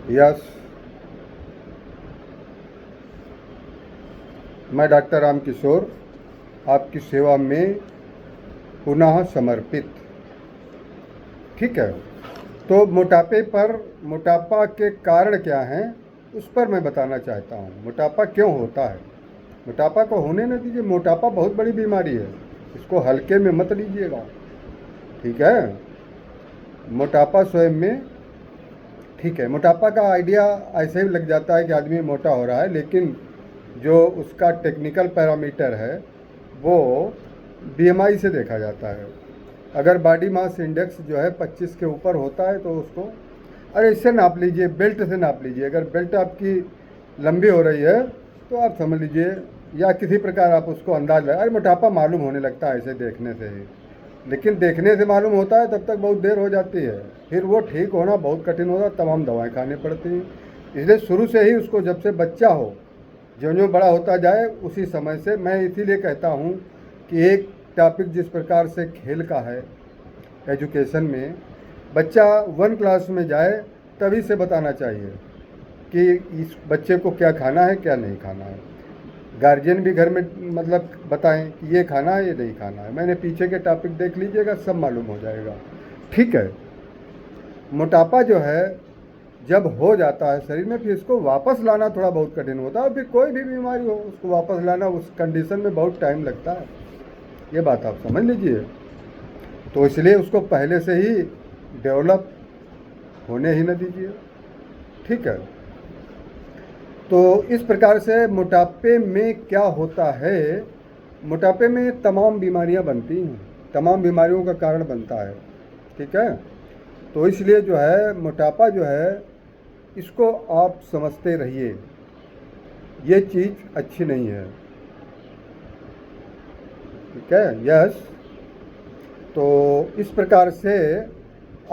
Yes, मैं doctor Ram Kishore आपकी सेवा में पुनः समर्पित। ठीक है, तो मोटापा के कारण क्या हैं उस पर मैं बताना चाहता हूँ। मोटापा क्यों होता है? मोटापा को होने न दीजिए। मोटापा बहुत बड़ी बीमारी है, इसको हल्के में मत लीजिएगा। ठीक है, मोटापा स्वयं में ठीक है। मोटापा का आइडिया ऐसे ही लग जाता है कि आदमी मोटा हो रहा है, लेकिन जो उसका टेक्निकल पैरामीटर है वो बीएमआई से देखा जाता है। अगर बॉडी मास इंडेक्स जो है 25 के ऊपर होता है तो उसको इससे नाप लीजिए, बेल्ट से नाप लीजिए। अगर बेल्ट आपकी लंबी हो रही है तो आप समझ लीजिए, या किसी प्रकार आप उसको अंदाज लगाए। मोटापा मालूम होने लगता है ऐसे देखने से ही, लेकिन देखने से मालूम होता है तब तक बहुत देर हो जाती है, फिर वो ठीक होना बहुत कठिन होता है, तमाम दवाएं खानी पड़ती हैं। इसलिए शुरू से ही उसको, जब से बच्चा हो, जो जो बड़ा होता जाए उसी समय से, मैं इसीलिए कहता हूँ कि एक टॉपिक जिस प्रकार से खेल का है एजुकेशन में, बच्चा 1 क्लास में जाए तभी से बताना चाहिए कि इस बच्चे को क्या खाना है क्या नहीं खाना है। गार्जियन भी घर में मतलब बताएं कि ये खाना है ये नहीं खाना है। मैंने पीछे के टॉपिक देख लीजिएगा, सब मालूम हो जाएगा। ठीक है, मोटापा जो है जब हो जाता है शरीर में, फिर इसको वापस लाना थोड़ा बहुत कठिन होता है। फिर कोई भी बीमारी हो उसको वापस लाना उस कंडीशन में बहुत टाइम लगता है, ये बात आप समझ लीजिए। तो इसलिए उसको पहले से ही डेवलप होने ही न दीजिए। ठीक है, तो इस प्रकार से मोटापे में क्या होता है, मोटापे में तमाम बीमारियां बनती हैं, तमाम बीमारियों का कारण बनता है। ठीक है, तो इसलिए जो है मोटापा जो है इसको आप समझते रहिए, ये चीज़ अच्छी नहीं है। ठीक है, यस। तो इस प्रकार से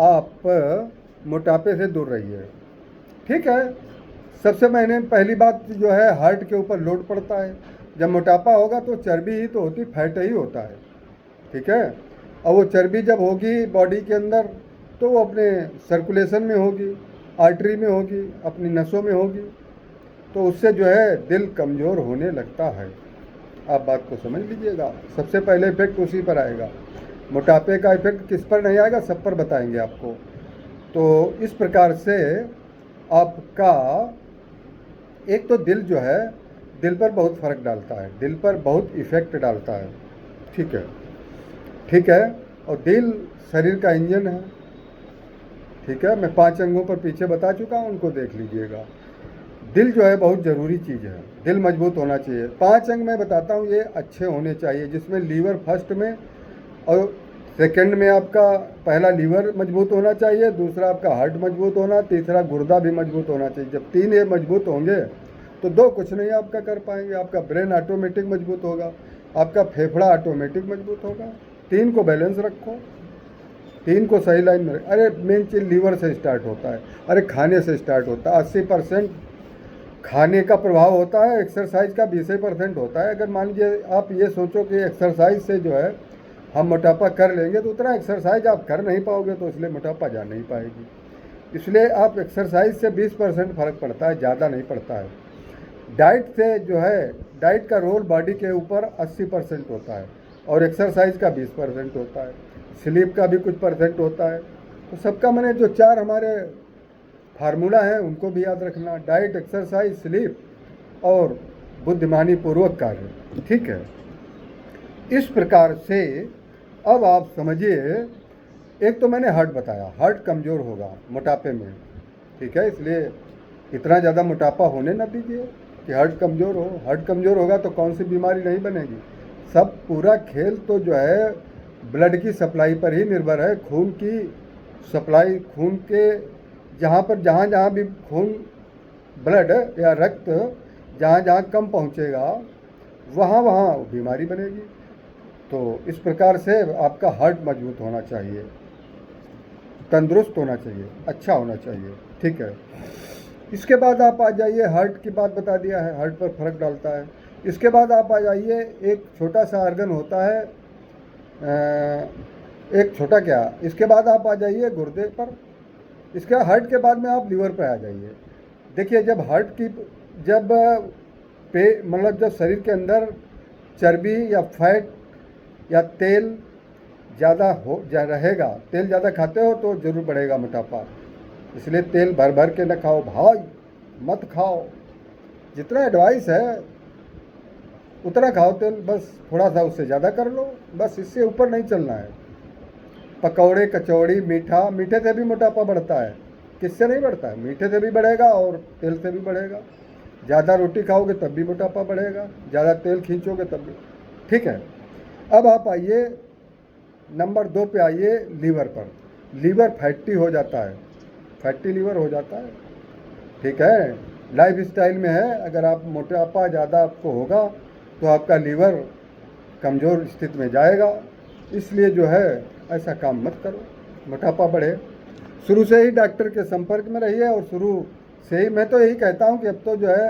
आप मोटापे से दूर रहिए। ठीक है, सबसे पहली बात जो है, हार्ट के ऊपर लोड पड़ता है। जब मोटापा होगा तो चर्बी ही तो होती, फैट ही होता है। ठीक है, और वो चर्बी जब होगी बॉडी के अंदर तो वो अपने सर्कुलेशन में होगी, आर्टरी में होगी, अपनी नसों में होगी, तो उससे जो है दिल कमज़ोर होने लगता है। आप बात को समझ लीजिएगा, सबसे पहले इफेक्ट उसी पर आएगा। मोटापे का इफेक्ट किस पर नहीं आएगा, सब पर बताएंगे आपको। तो इस प्रकार से आपका एक तो दिल जो है, दिल पर बहुत फ़र्क डालता है, दिल पर बहुत इफ़ेक्ट डालता है। ठीक है, ठीक है, और दिल शरीर का इंजन है। ठीक है, मैं 5 अंगों पर पीछे बता चुका हूँ, उनको देख लीजिएगा। दिल जो है बहुत ज़रूरी चीज़ है, दिल मजबूत होना चाहिए। 5 अंग मैं बताता हूँ, ये अच्छे होने चाहिए, जिसमें लीवर फर्स्ट में, और सेकंड में आपका पहला लीवर मजबूत होना चाहिए, दूसरा आपका हार्ट मजबूत होना, तीसरा गुर्दा भी मजबूत होना चाहिए। जब 3 ये मजबूत होंगे तो 2 कुछ नहीं आपका कर पाएंगे। आपका ब्रेन ऑटोमेटिक मजबूत होगा, आपका फेफड़ा ऑटोमेटिक मजबूत होगा। 3 को बैलेंस रखो, 3 को सही लाइन में। अरे मेन चीज़ लीवर से स्टार्ट होता है, अरे खाने से स्टार्ट होता है। 80% खाने का प्रभाव होता है, एक्सरसाइज का 20% होता है। अगर मान लीजिए आप ये सोचो कि एक्सरसाइज से जो है हम मोटापा कर लेंगे, तो उतना एक्सरसाइज आप कर नहीं पाओगे, तो इसलिए मोटापा जा नहीं पाएगी। इसलिए आप एक्सरसाइज से 20% फ़र्क पड़ता है, ज़्यादा नहीं पड़ता है। डाइट से जो है, डाइट का रोल बॉडी के ऊपर 80% होता है, और एक्सरसाइज का 20% होता है, स्लीप का भी कुछ परसेंट होता है। तो सबका मैंने जो 4 हमारे फार्मूला है उनको भी याद रखना, डाइट, एक्सरसाइज, स्लीप और बुद्धिमानी पूर्वक कार्य। ठीक है, इस प्रकार से अब आप समझिए, एक तो मैंने हार्ट बताया, हार्ट कमज़ोर होगा मोटापे में। ठीक है, इसलिए इतना ज़्यादा मोटापा होने ना दीजिए कि हार्ट कमज़ोर हो। हार्ट कमज़ोर होगा तो कौन सी बीमारी नहीं बनेगी। सब पूरा खेल तो जो है ब्लड की सप्लाई पर ही निर्भर है, खून की सप्लाई, खून के जहाँ जहाँ भी खून, ब्लड या रक्त जहाँ जहाँ कम पहुँचेगा वहाँ वहाँ बीमारी बनेगी। तो इस प्रकार से आपका हार्ट मजबूत होना चाहिए, तंदुरुस्त होना चाहिए, अच्छा होना चाहिए। ठीक है, इसके बाद आप आ जाइए, हार्ट की बात बता दिया है, हार्ट पर फर्क डालता है। इसके बाद आप आ जाइए, एक छोटा सा आर्गन होता है, एक छोटा क्या, इसके बाद आप आ जाइए गुर्दे पर। इसका हार्ट के बाद में आप लीवर पर आ जाइए। देखिए जब हार्ट की जब पे मतलब जब शरीर के अंदर चर्बी या फैट या तेल ज़्यादा रहेगा, तेल ज़्यादा खाते हो तो ज़रूर बढ़ेगा मोटापा। इसलिए तेल भर भर के न खाओ भाई, मत खाओ। जितना एडवाइस है उतना खाओ तेल, बस थोड़ा सा उससे ज़्यादा कर लो, बस इससे ऊपर नहीं चलना है। पकौड़े कचौड़ी मीठा, मीठे से भी मोटापा बढ़ता है। किससे नहीं बढ़ता है? मीठे से भी बढ़ेगा और तेल से भी बढ़ेगा। ज़्यादा रोटी खाओगे तब भी मोटापा बढ़ेगा, ज़्यादा तेल खींचोगे तब भी। ठीक है, अब आप आइए नंबर 2 पे आइए, लीवर पर। लीवर फैटी हो जाता है, फैटी लीवर हो जाता है। ठीक है, लाइफ स्टाइल में है, अगर आप मोटापा ज़्यादा आपको होगा तो आपका लीवर कमज़ोर स्थिति में जाएगा। इसलिए जो है ऐसा काम मत करो, मोटापा बढ़े। शुरू से ही डॉक्टर के संपर्क में रहिए, और शुरू से ही मैं तो यही कहता हूँ कि अब तो जो है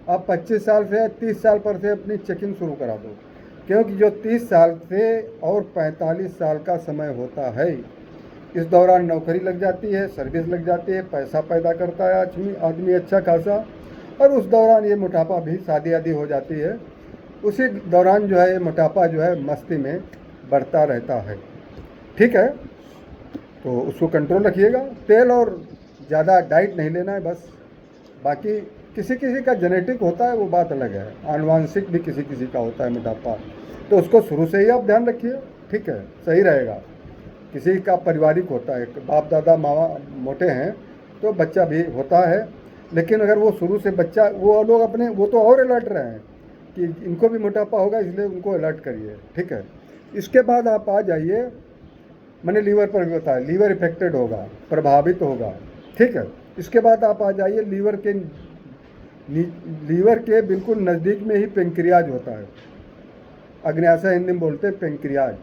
आप 25 साल से 30 साल पर से अपनी चेकिंग शुरू करा दो, क्योंकि जो 30 साल से और 45 साल का समय होता है, इस दौरान नौकरी लग जाती है, सर्विस लग जाती है, पैसा पैदा करता है आदमी अच्छा खासा, और उस दौरान ये मोटापा भी शादी आदि हो जाती है। उसी दौरान जो है ये मोटापा जो है मस्ती में बढ़ता रहता है। ठीक है, तो उसको कंट्रोल रखिएगा। तेल और ज़्यादा डाइट नहीं लेना है बस। बाकी किसी किसी का जेनेटिक होता है, वो बात अलग है, आनुवांशिक भी किसी किसी का होता है मोटापा, तो उसको शुरू से ही आप ध्यान रखिए। ठीक है, सही रहेगा। किसी का पारिवारिक होता है, बाप दादा मामा मोटे हैं तो बच्चा भी होता है, लेकिन अगर वो शुरू से बच्चा, वो लोग अपने वो तो और अलर्ट रहे हैं कि इनको भी मोटापा होगा, इसलिए उनको अलर्ट करिए। ठीक है, इसके बाद आप आ जाइए, मैंने लीवर पर भी बताया, लीवर इफेक्टेड होगा, प्रभावित होगा। ठीक है, इसके बाद आप आ जाइए लीवर के बिल्कुल नज़दीक में ही पेंक्रियाज होता है, अग्न्याशय हिंदी में बोलते हैं पेंक्रियाज।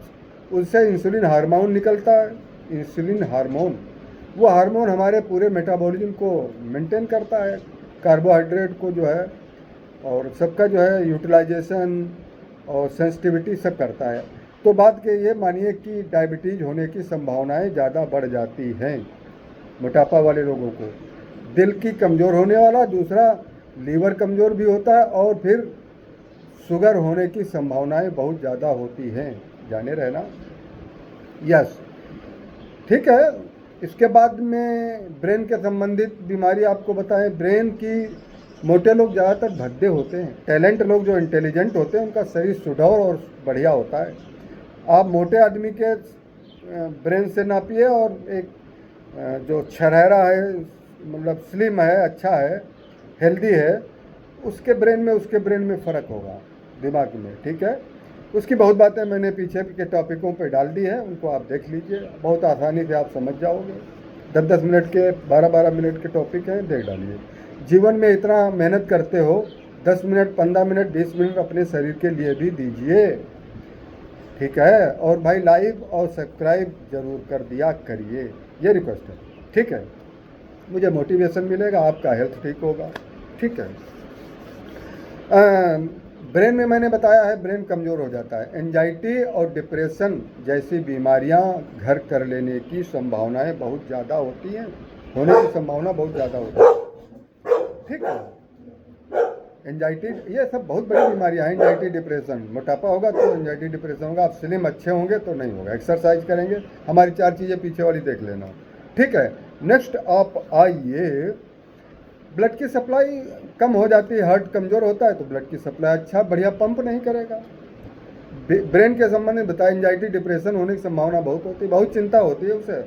उससे इंसुलिन हार्मोन निकलता है। इंसुलिन हार्मोन, वो हार्मोन हमारे पूरे मेटाबॉलिज्म को मेंटेन करता है, कार्बोहाइड्रेट को जो है, और सबका जो है यूटिलाइजेशन और सेंसिटिविटी सब करता है। तो बात के ये मानिए कि डायबिटीज़ होने की संभावनाएं ज़्यादा बढ़ जाती हैं मोटापा वाले लोगों को। दिल की कमज़ोर होने वाला, दूसरा लीवर कमज़ोर भी होता है, और फिर शुगर होने की संभावनाएं बहुत ज़्यादा होती हैं, जाने रहना। यस, ठीक है। इसके बाद में ब्रेन के संबंधित बीमारी आपको बताएं। ब्रेन की, मोटे लोग ज़्यादातर भद्दे होते हैं, टैलेंट लोग जो इंटेलिजेंट होते हैं उनका शरीर सुडौल और बढ़िया होता है। आप मोटे आदमी के ब्रेन से नापिए, और एक जो छरहरा है, मतलब स्लिम है, अच्छा है, हेल्दी है, उसके ब्रेन में फ़र्क होगा, दिमाग में। ठीक है, उसकी बहुत बातें मैंने पीछे के टॉपिकों पे डाल दी है, उनको आप देख लीजिए, बहुत आसानी से आप समझ जाओगे। 10-10 मिनट के, 12-12 मिनट के टॉपिक हैं, देख डालिए। जीवन में इतना मेहनत करते हो, 10 मिनट, 15 मिनट, 20 मिनट अपने शरीर के लिए भी दीजिए। ठीक है, और भाई लाइक और सब्सक्राइब जरूर कर दिया करिए, ये रिक्वेस्ट है। ठीक है, मुझे मोटिवेशन मिलेगा, आपका हेल्थ ठीक होगा। ठीक है, ब्रेन में मैंने बताया है, ब्रेन कमज़ोर हो जाता है। एंजाइटी और डिप्रेशन जैसी बीमारियां घर कर लेने की संभावनाएं बहुत ज़्यादा होती हैं, होने की संभावना बहुत ज़्यादा होती है। ठीक है, एंजाइटी, ये सब बहुत बड़ी बीमारियां हैं। एंजाइटी डिप्रेशन, मोटापा होगा तो एंजाइटी डिप्रेशन होगा। आप स्लिम अच्छे होंगे तो नहीं होगा, एक्सरसाइज करेंगे, हमारी 4 चीज़ें पीछे वाली देख लेना। ठीक है, नेक्स्ट आप आइए, ब्लड की सप्लाई कम हो जाती है, हार्ट कमज़ोर होता है तो ब्लड की सप्लाई अच्छा बढ़िया पंप नहीं करेगा। ब्रेन के संबंध में बताया, एंजाइटी डिप्रेशन होने की संभावना बहुत होती है, बहुत चिंता होती है उसे,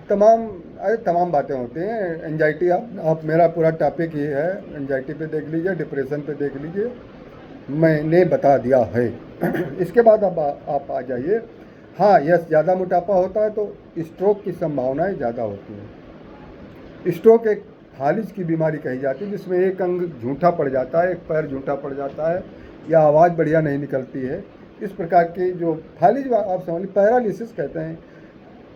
तमाम बातें होती हैं। एंजाइटी, आप मेरा पूरा टॉपिक ही है, एंजाइटी पे देख लीजिए, डिप्रेशन पे देख लीजिए, मैंने बता दिया है। इसके बाद अब आप आ जाइए। हाँ, यस, ज़्यादा मोटापा होता है तो स्ट्रोक की संभावनाएं ज़्यादा होती हैं। स्ट्रोक एक फालिज की बीमारी कही जाती है, जिसमें एक अंग झूठा पड़ जाता है, एक पैर झूठा पड़ जाता है, या आवाज़ बढ़िया नहीं निकलती है। इस प्रकार की जो फालिज, आप समझ लीजिए, पैरालिसिस कहते हैं,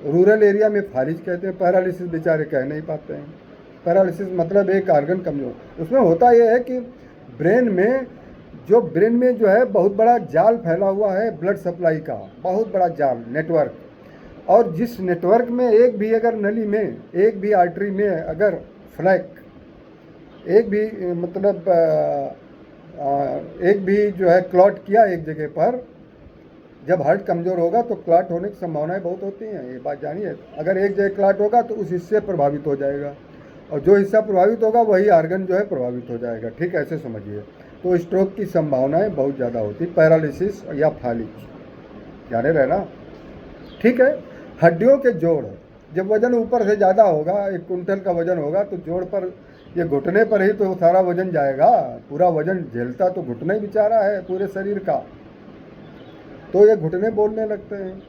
रूरल एरिया में फालिज कहते हैं। पैरालिसिस बेचारे कह नहीं पाते हैं। पैरालिसिस मतलब एक आर्गन कमजोर। उसमें होता यह है कि ब्रेन में जो है बहुत बड़ा जाल फैला हुआ है, ब्लड सप्लाई का बहुत बड़ा जाल, नेटवर्क। और जिस नेटवर्क में एक भी अगर नली में, एक भी आर्टरी में अगर फ्लैक, एक भी मतलब एक भी जो है क्लॉट किया एक जगह पर, जब हार्ट कमज़ोर होगा तो क्लॉट होने की संभावनाएं बहुत होती हैं, ये बात जानिए। अगर एक जगह क्लॉट होगा तो उस हिस्से प्रभावित हो जाएगा, और जो हिस्सा प्रभावित होगा वही आर्गन जो है प्रभावित हो जाएगा। ठीक, ऐसे समझिए। तो स्ट्रोक की संभावनाएं बहुत ज़्यादा होती, पैरालिसिस या फालिज, जाने रहना। ठीक है। हड्डियों के जोड़, जब वजन ऊपर से ज़्यादा होगा, 1 कुंटल का वजन होगा, तो जोड़ पर, ये घुटने पर ही तो सारा वजन जाएगा, पूरा वजन झेलता तो घुटने बेचारा है पूरे शरीर का, तो ये घुटने बोलने लगते हैं,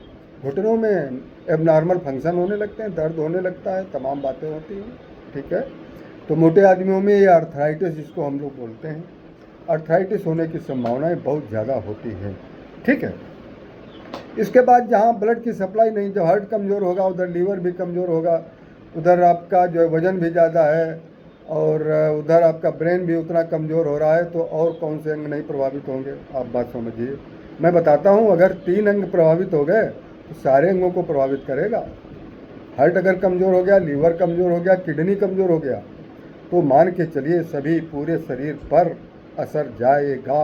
घुटनों में एबनॉर्मल फंक्शन होने लगते हैं, दर्द होने लगता है, तमाम बातें होती हैं। ठीक है। तो मोटे आदमियों में ये आर्थराइटिस जिसको हम लोग बोलते हैं, आर्थराइटिस होने की संभावनाएं बहुत ज़्यादा होती है। ठीक है। इसके बाद जहाँ ब्लड की सप्लाई नहीं, जब हार्ट कमज़ोर होगा उधर लीवर भी कमज़ोर होगा, उधर आपका जो वज़न भी ज़्यादा है, और उधर आपका ब्रेन भी उतना कमज़ोर हो रहा है, तो और कौन से अंग नहीं प्रभावित होंगे, आप बात समझिए। मैं बताता हूँ, अगर 3 अंग प्रभावित हो गए तो सारे अंगों को प्रभावित करेगा। हार्ट अगर कमज़ोर हो गया, लीवर कमज़ोर हो गया, किडनी कमज़ोर हो गया, तो मान के चलिए सभी पूरे शरीर पर असर जाएगा।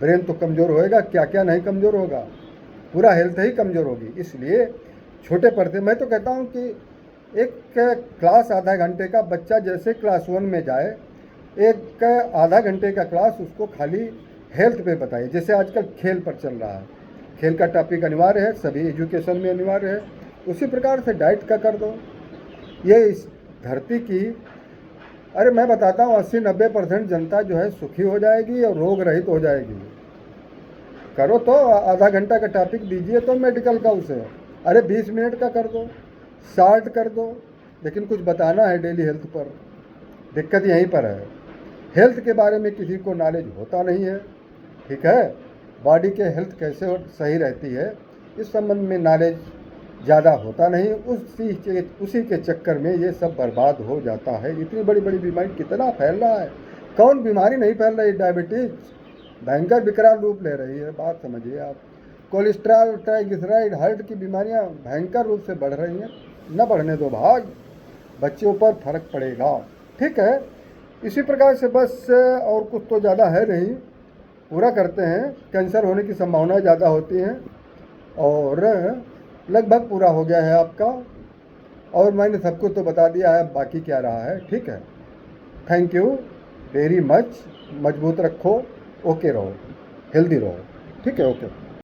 ब्रेन तो कमज़ोर होएगा, क्या क्या नहीं कमज़ोर होगा, पूरा हेल्थ ही कमज़ोर होगी। इसलिए छोटे पर्दे, मैं तो कहता हूँ कि एक क्लास आधा घंटे का बच्चा जैसे क्लास 1 में जाए, एक आधा घंटे का क्लास उसको खाली हेल्थ पे बताइए, जैसे आजकल खेल पर चल रहा है, खेल का टॉपिक अनिवार्य है, सभी एजुकेशन में अनिवार्य है, उसी प्रकार से डाइट का कर दो। ये इस धरती की, अरे मैं बताता हूँ 80-90% जनता जो है सुखी हो जाएगी और रोग रहित हो जाएगी। करो तो आधा घंटा का टॉपिक दीजिए तो मेडिकल का उसे, अरे 20 मिनट का कर दो, शार्ट कर दो, लेकिन कुछ बताना है डेली हेल्थ पर। दिक्कत यहीं पर है, हेल्थ के बारे में किसी को नॉलेज होता नहीं है। ठीक है। बॉडी के हेल्थ कैसे सही रहती है इस संबंध में नॉलेज ज़्यादा होता नहीं, उसी के चक्कर में ये सब बर्बाद हो जाता है। इतनी बड़ी बड़ी बीमारी कितना फैल रहा है, कौन बीमारी नहीं फैल रही। डायबिटीज भयंकर विकराल रूप ले रही है, बात समझिए आप। कोलेस्ट्रॉल, ट्राइग्लिसराइड, हार्ट की बीमारियां भयंकर रूप से बढ़ रही हैं। न बढ़ने दो भाग, बच्चों पर फर्क पड़ेगा। ठीक है। इसी प्रकार से बस, और कुछ तो ज़्यादा है नहीं, पूरा करते हैं। कैंसर होने की संभावनाएं ज़्यादा होती हैं, और लगभग पूरा हो गया है आपका, और मैंने सबको तो बता दिया है, बाकी क्या रहा है। ठीक है। Thank you very much. मजबूत रखो, ओके रहो, हेल्दी रहो। ठीक है, ओके।